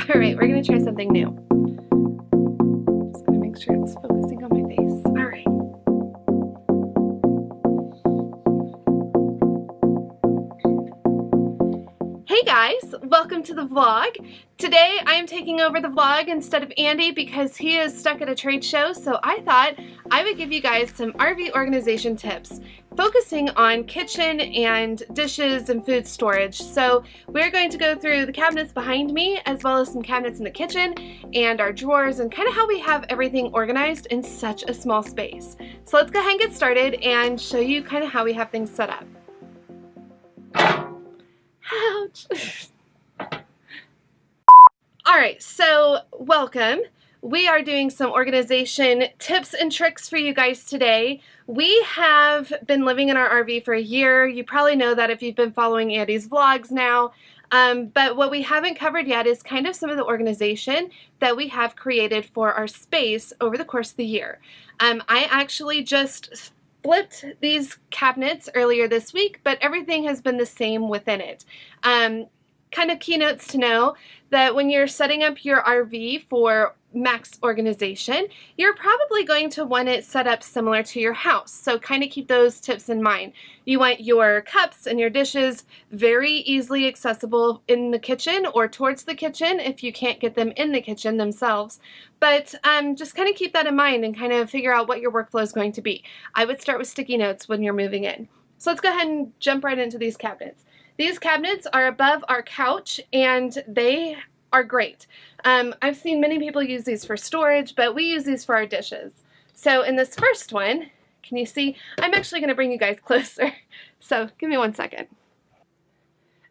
All right, we're gonna try something new. Just gonna make sure it's focusing on my face. All right. Hey guys, welcome to the vlog. Today I am taking over the vlog instead of Andy because he is stuck at a trade show, so I thought I would give you guys some RV organization tips focusing on kitchen and dishes and food storage. So we're going to go through the cabinets behind me as well as some cabinets in the kitchen and our drawers and kind of how we have everything organized in such a small space. So let's go ahead and get started and show you kind of how we have things set up. Ouch. Alright, so welcome. We are doing some organization tips and tricks for you guys today. We have been living in our RV for a year. You probably know that if you've been following Andy's vlogs now. But what we haven't covered yet is kind of some of the organization that we have created for our space over the course of the year. I actually just flipped these cabinets earlier this week, but everything has been the same within it. Kind of keynotes to know that when you're setting up your RV for max organization, you're probably going to want it set up similar to your house. So kind of keep those tips in mind. You want your cups and your dishes very easily accessible in the kitchen or towards the kitchen if you can't get them in the kitchen themselves. But just kind of keep that in mind and kind of figure out what your workflow is going to be. I would start with sticky notes when you're moving in. So let's go ahead and jump right into these cabinets. These cabinets are above our couch and they are great. I've seen many people use these for storage, but we use these for our dishes. So in this first one, can you see? I'm actually going to bring you guys closer. So give me 1 second.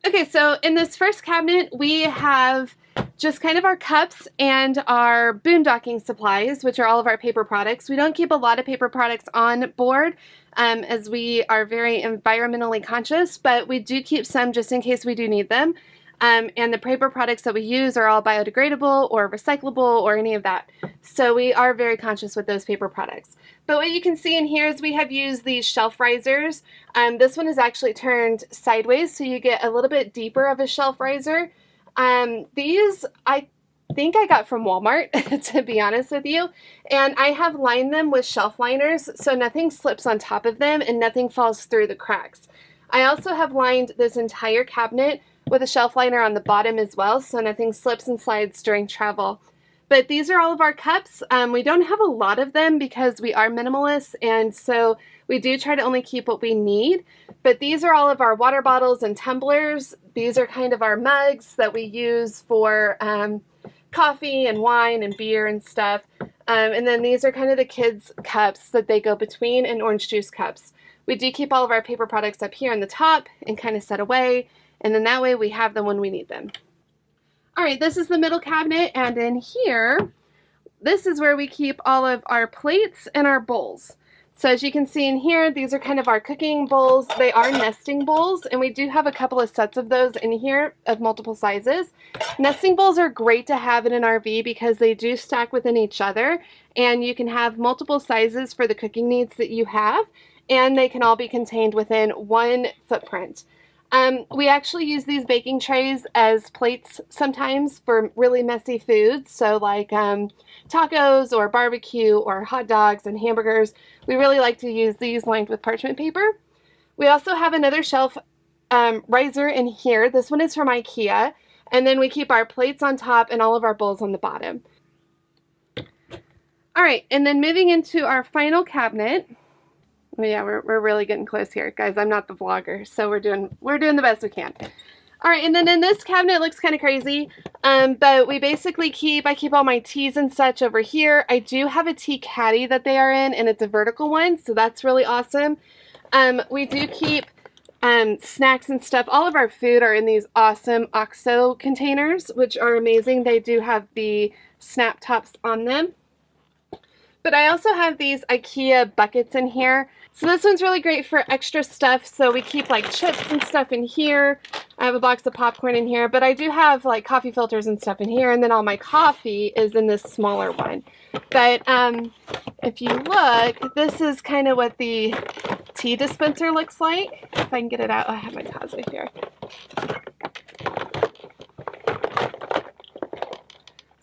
Okay, so in this first cabinet, we have just kind of our cups and our boondocking supplies, which are all of our paper products. We don't keep a lot of paper products on board as we are very environmentally conscious, but we do keep some just in case we do need them. And the paper products that we use are all biodegradable or recyclable or any of that. So we are very conscious with those paper products. But what you can see in here is we have used these shelf risers. This one is actually turned sideways, so you get a little bit deeper of a shelf riser. These I think I got from Walmart, to be honest with you. And I have lined them with shelf liners so nothing slips on top of them and nothing falls through the cracks. I also have lined this entire cabinet with a shelf liner on the bottom as well, so nothing slips and slides during travel. But these are all of our cups. We don't have a lot of them because we are minimalists, and so we do try to only keep what we need. But these are all of our water bottles and tumblers. These are kind of our mugs that we use for coffee and wine and beer and stuff. And then these are kind of the kids' cups that they go between, and orange juice cups. We do keep all of our paper products up here on the top and kind of set away. And then that way we have them when we need them. All right, this is the middle cabinet, and in here, this is where we keep all of our plates and our bowls. So as you can see in here, these are kind of our cooking bowls. They are nesting bowls, and we do have a couple of sets of those in here of multiple sizes. Nesting bowls are great to have in an RV because they do stack within each other, and you can have multiple sizes for the cooking needs that you have, and they can all be contained within one footprint. We actually use these baking trays as plates sometimes for really messy foods, so like tacos or barbecue or hot dogs and hamburgers. We really like to use these lined with parchment paper. We also have another shelf riser in here. This one is from IKEA, and then we keep our plates on top and all of our bowls on the bottom. All right, and then moving into our final cabinet. Yeah, we're really getting close here, guys. I'm not the vlogger, so we're doing the best we can. All right, and then in this cabinet, it looks kind of crazy, but we basically I keep all my teas and such over here. I do have a tea caddy that they are in, and it's a vertical one, so that's really awesome. We do keep snacks and stuff. All of our food are in these awesome OXO containers, which are amazing. They do have the snap tops on them. But I also have these IKEA buckets in here. So this one's really great for extra stuff. So we keep like chips and stuff in here. I have a box of popcorn in here, but I do have like coffee filters and stuff in here. And then all my coffee is in this smaller one. But if you look, this is kind of what the tea dispenser looks like. If I can get it out, I have my Tazo here.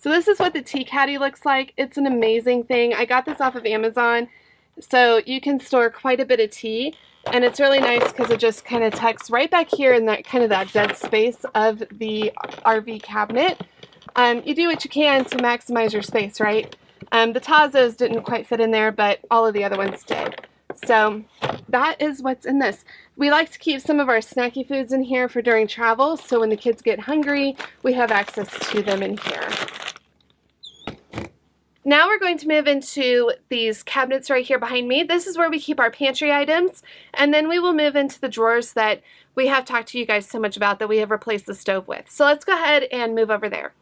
So this is what the tea caddy looks like. It's an amazing thing. I got this off of Amazon, so you can store quite a bit of tea, and it's really nice because it just kind of tucks right back here in that kind of that dead space of the RV cabinet. You do what you can to maximize your space, right? The Tazos didn't quite fit in there, but all of the other ones did. So that is what's in this. We like to keep some of our snacky foods in here for during travel, so when the kids get hungry, we have access to them in here. Now we're going to move into these cabinets right here behind me. This is where we keep our pantry items, and then we will move into the drawers that we have talked to you guys so much about that we have replaced the stove with. So let's go ahead and move over there.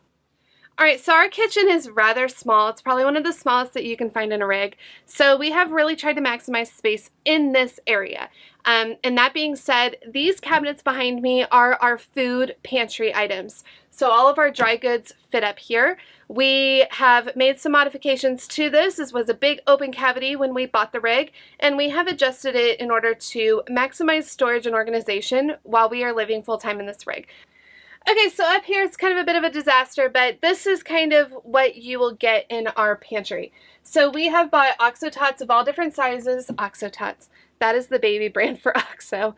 Alright, so our kitchen is rather small. It's probably one of the smallest that you can find in a rig. So we have really tried to maximize space in this area. And that being said, these cabinets behind me are our food pantry items. So all of our dry goods fit up here. We have made some modifications to this. This was a big open cavity when we bought the rig, and we have adjusted it in order to maximize storage and organization while we are living full-time in this rig. Okay, so up here it's kind of a bit of a disaster, but this is kind of what you will get in our pantry. So we have bought OXO tots of all different sizes. OXO tots, that is the baby brand for OXO.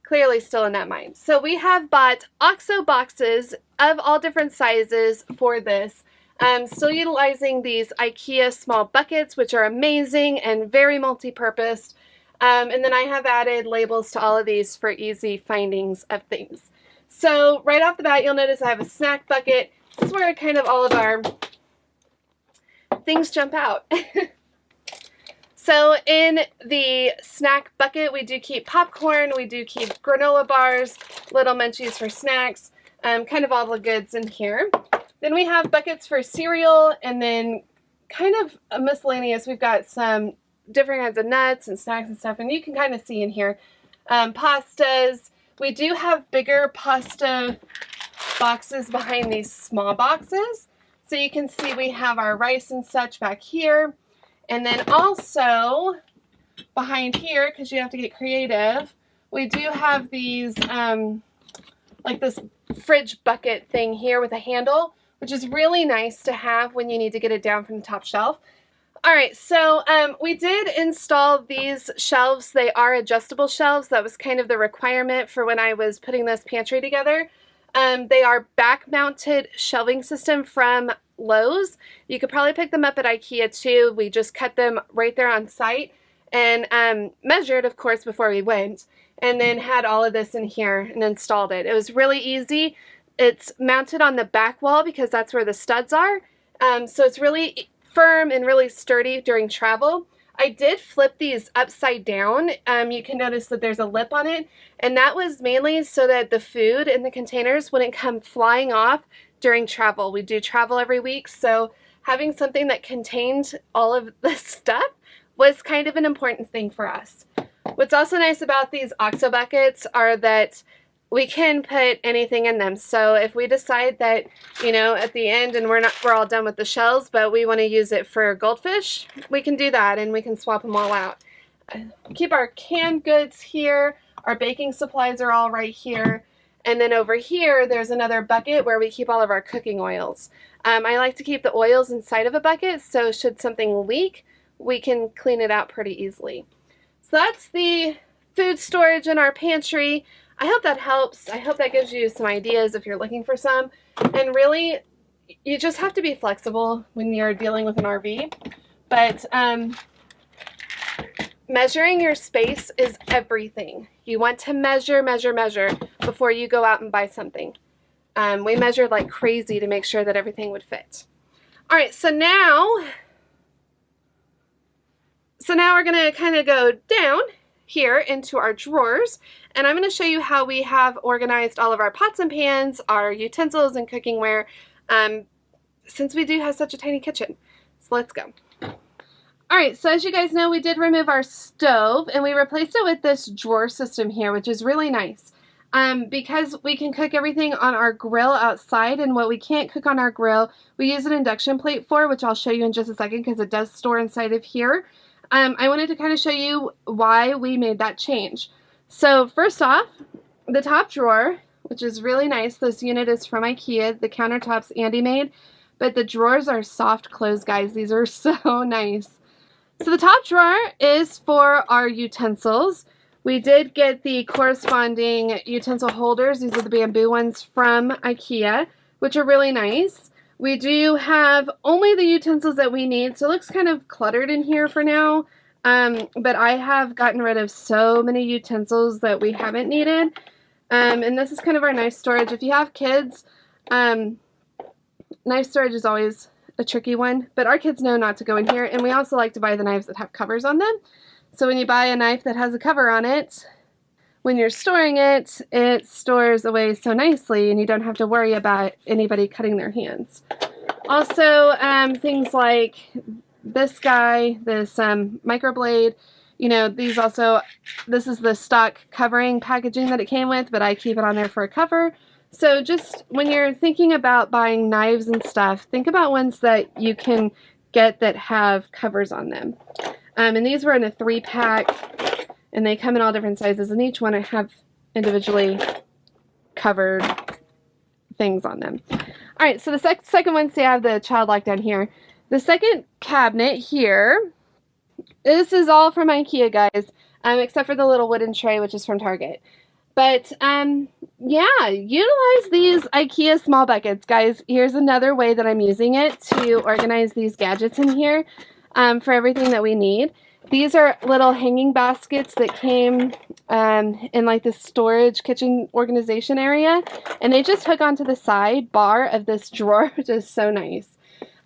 Clearly still in that mind. So we have bought OXO boxes of all different sizes for this. Still utilizing these IKEA small buckets, which are amazing and very multi-purpose. And then I have added labels to all of these for easy findings of things. So right off the bat, you'll notice I have a snack bucket. This is where kind of all of our things jump out. So in the snack bucket, we do keep popcorn, we do keep granola bars, little munchies for snacks, kind of all the goods in here. Then we have buckets for cereal, and then kind of a miscellaneous. We've got some different kinds of nuts and snacks and stuff, and you can kind of see in here. Pastas. We do have bigger pasta boxes behind these small boxes. So you can see we have our rice and such back here. And then also behind here, because you have to get creative, we do have these, like this fridge bucket thing here with a handle, which is really nice to have when you need to get it down from the top shelf. Alright, so we did install these shelves. They are adjustable shelves. That was kind of the requirement for when I was putting this pantry together. They are back-mounted shelving system from Lowe's. You could probably pick them up at IKEA too. We just cut them right there on site and measured, of course, before we went, and then had all of this in here and installed it. It was really easy. It's mounted on the back wall because that's where the studs are. So it's really firm and really sturdy during travel. I did flip these upside down. You can notice that there's a lip on it, and that was mainly so that the food in the containers wouldn't come flying off during travel. We do travel every week, so having something that contained all of this stuff was kind of an important thing for us. What's also nice about these OXO buckets are that we can put anything in them. So if we decide that, you know, at the end and we're all done with the shells, but we want to use it for goldfish, we can do that and we can swap them all out. Keep our canned goods here. Our baking supplies are all right here. And then over here, there's another bucket where we keep all of our cooking oils. I like to keep the oils inside of a bucket, so should something leak, we can clean it out pretty easily. So that's the food storage in our pantry. I hope that helps. I hope that gives you some ideas if you're looking for some. And really, you just have to be flexible when you're dealing with an RV. But measuring your space is everything. You want to measure before you go out and buy something. We measured like crazy to make sure that everything would fit. All right, so now we're going to kind of go down here into our drawers, and I'm going to show you how we have organized all of our pots and pans, our utensils and cookingware, since we do have such a tiny kitchen. So let's go. Alright, so as you guys know, we did remove our stove and we replaced it with this drawer system here, which is really nice. Because we can cook everything on our grill outside, and what we can't cook on our grill, we use an induction plate for, which I'll show you in just a second because it does store inside of here. I wanted to kind of show you why we made that change. So first off, the top drawer, which is really nice. This unit is from IKEA. The countertops Andy made. but the drawers are soft close, guys. These are so nice. So the top drawer is for our utensils. We did get the corresponding utensil holders. These are the bamboo ones from IKEA, which are really nice. We do have only the utensils that we need, so it looks kind of cluttered in here for now. But I have gotten rid of so many utensils that we haven't needed. And this is kind of our knife storage. If you have kids, knife storage is always a tricky one, but our kids know not to go in here, and we also like to buy the knives that have covers on them. So when you buy a knife that has a cover on it, when you're storing it, it stores away so nicely and you don't have to worry about anybody cutting their hands. Also, things like this guy, this microblade, you know, these also, this is the stock covering packaging that it came with, but I keep it on there for a cover. So just when you're thinking about buying knives and stuff, think about ones that you can get that have covers on them. And these were in a 3-pack, and they come in all different sizes, and each one I have individually covered things on them. All right, so the second one, say I have the child lock down here. The second cabinet here, this is all from IKEA, guys, except for the little wooden tray, which is from Target. But, yeah, utilize these IKEA small buckets, guys. Here's another way that I'm using it to organize these gadgets in here for everything that we need. These are little hanging baskets that came in like the storage kitchen organization area, and they just hook onto the side bar of this drawer, which is so nice.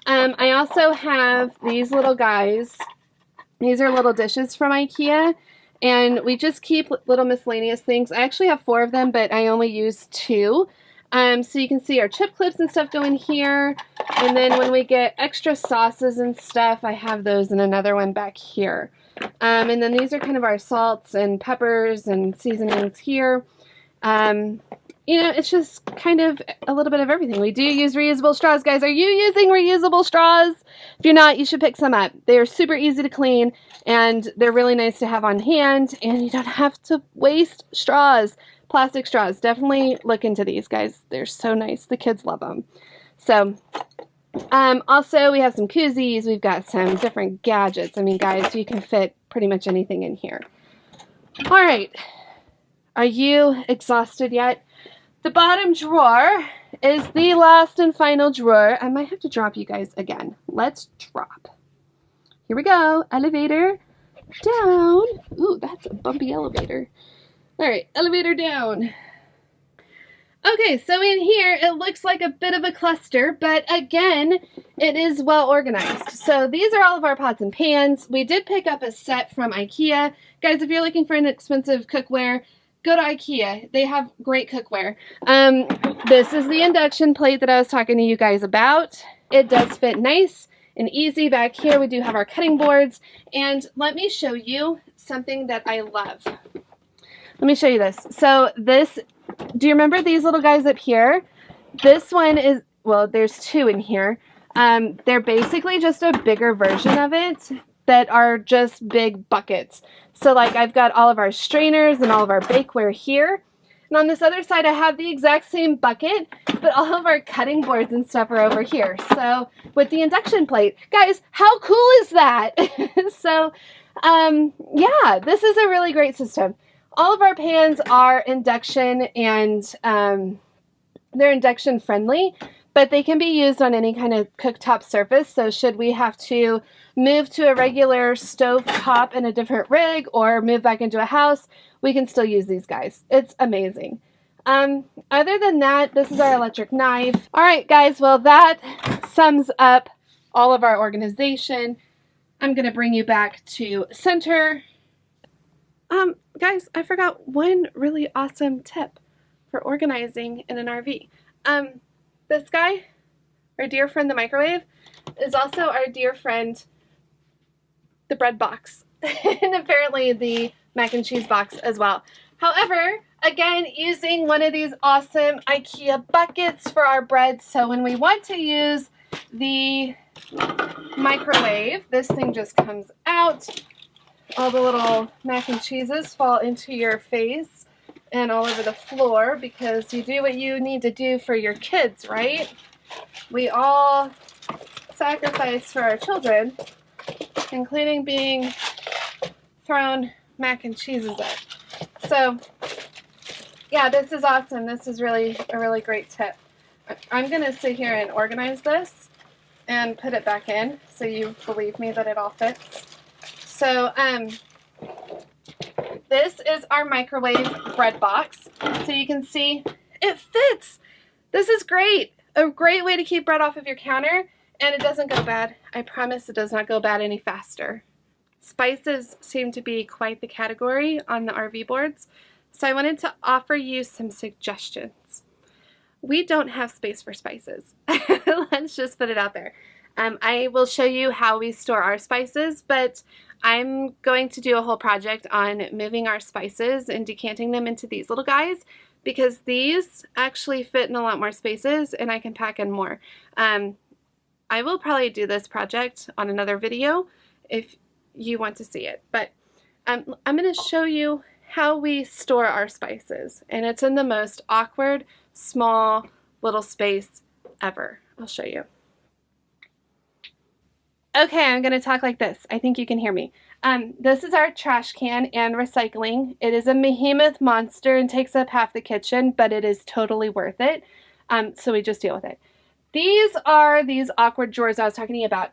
I also have these little guys. These are little dishes from IKEA. And we just keep little miscellaneous things. I actually have 4 of them, but I only use 2. So you can see our chip clips and stuff go in here. And then when we get extra sauces and stuff, I have those in another one back here. And then these are kind of our salts and peppers and seasonings here. You know, it's just kind of a little bit of everything. We do use reusable straws, guys. Are you using reusable straws? If you're not, you should pick some up. They are super easy to clean, and they're really nice to have on hand, and you don't have to waste straws. Plastic straws. Definitely look into these, guys. They're so nice. The kids love them. So, also, we have some koozies. We've got some different gadgets. I mean, guys, you can fit pretty much anything in here. All right. Are you exhausted yet? The bottom drawer is the last and final drawer. I might have to drop you guys again. Let's drop. Here we go. Elevator down. Ooh, that's a bumpy elevator. All right, elevator down. Okay, so in here, it looks like a bit of a cluster, but again, it is well organized. So these are all of our pots and pans. We did pick up a set from IKEA. Guys, if you're looking for inexpensive cookware, go to IKEA. They have great cookware. This is the induction plate that I was talking to you guys about. It does fit nice and easy. Back here we do have our cutting boards. And let me show you something that I love. Let me show you this. So this, do you remember these little guys up here? This one is, well, there's 2 in here. They're basically just a bigger version of it that are just big buckets. So like I've got all of our strainers and all of our bakeware here. And on this other side I have the exact same bucket, but all of our cutting boards and stuff are over here. So with the induction plate, guys, how cool is that? So yeah, this is a really great system. All of our pans are induction and they're induction friendly, but they can be used on any kind of cooktop surface. So should we have to move to a regular stove top in a different rig or move back into a house, we can still use these guys. It's amazing. Other than that, this is our electric knife. All right, guys, well, that sums up all of our organization. I'm going to bring you back to center. Guys, I forgot one really awesome tip for organizing in an RV. This guy, our dear friend the microwave, is also our dear friend the bread box, and apparently the mac and cheese box as well. However, again, using one of these awesome IKEA buckets for our bread, so when we want to use the microwave, this thing just comes out. All the little mac and cheeses fall into your face and all over the floor because you do what you need to do for your kids, right? we all sacrifice for our children, including being thrown mac and cheeses at. So yeah, this is awesome. This is really a really great tip. I'm going to sit here and organize this and put it back in so you believe me that it all fits. So this is our microwave bread box. So you can see it fits. This is great. A great way to keep bread off of your counter, and it doesn't go bad. I promise it does not go bad any faster. Spices seem to be quite the category on the RV boards, so I wanted to offer you some suggestions. We don't have space for spices. Let's just put it out there. I will show you how we store our spices, but I'm going to do a whole project on moving our spices and decanting them into these little guys, because these actually fit in a lot more spaces and I can pack in more. I will probably do this project on another video if you want to see it, but I'm going to show you how we store our spices, and it's in the most awkward, small little space ever. I'll show you. Okay, I'm going to talk like this. I think you can hear me. This is our trash can and recycling. It is a behemoth monster and takes up half the kitchen, but it is totally worth it. So we just deal with it. These are these awkward drawers I was talking to you about.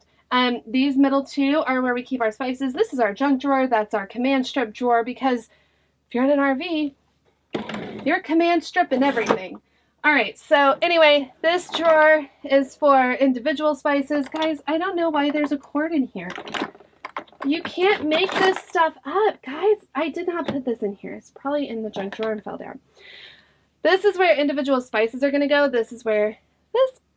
These middle two are where we keep our spices. This is our junk drawer. That's our command strip drawer, because if you're in an RV, you're command stripping everything. All right, so anyway, this drawer is for individual spices. Guys, I don't know why there's a cord in here. You can't make this stuff up, guys. I did not put this in here. It's probably in the junk drawer and fell down. This is where individual spices are going to go. This is where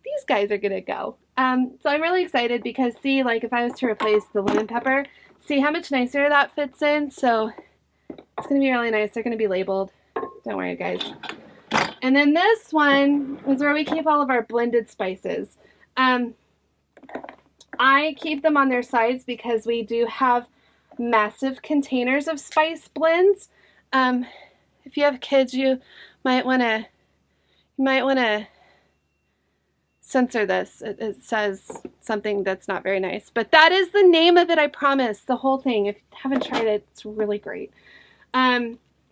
these guys are going to go. So I'm really excited because, see, like if I was to replace the lemon pepper, see how much nicer that fits in? So it's going to be really nice. They're going to be labeled. Don't worry, guys. And then this one is where we keep all of our blended spices. I keep them on their sides because we do have massive containers of spice blends. If you have kids, you might want to censor this. It says something that's not very nice, but that is the name of it. I promise. The whole thing. If you haven't tried it, it's really great.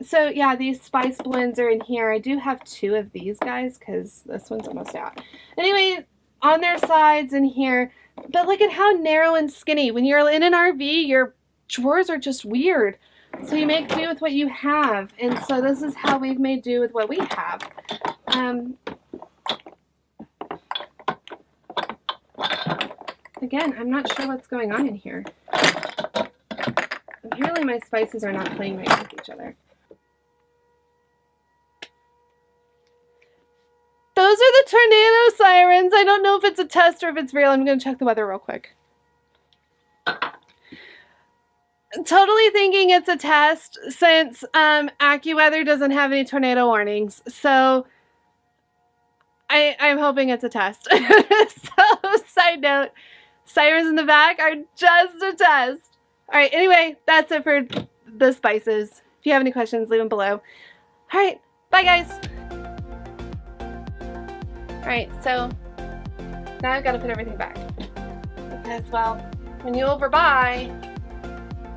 So yeah, these spice blends are in here. I do have two of these guys because this one's almost out. Anyway, on their sides in here, but look at how narrow and skinny. When you're in an RV, your drawers are just weird. So you make do with what you have. And so this is how we've made do with what we have. Again, I'm not sure what's going on in here. Apparently my spices are not playing right with each other. Those are the tornado sirens. I don't know if it's a test or if it's real. I'm going to check the weather real quick. Totally thinking it's a test since AccuWeather doesn't have any tornado warnings. So I'm hoping it's a test. So side note, sirens in the back are just a test. All right, anyway, that's it for the spices. If you have any questions, leave them below. All right, bye guys. Alright, so now I've got to put everything back because, well, when you overbuy,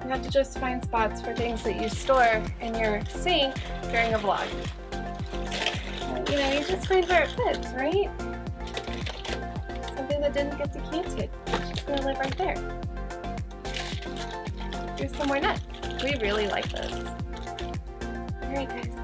you have to just find spots for things that you store in your sink during a vlog. So, you know, you just find where it fits, right? Something that didn't get decanted. It's just going to live right there. Here's some more nuts. We really like this. Alright, guys.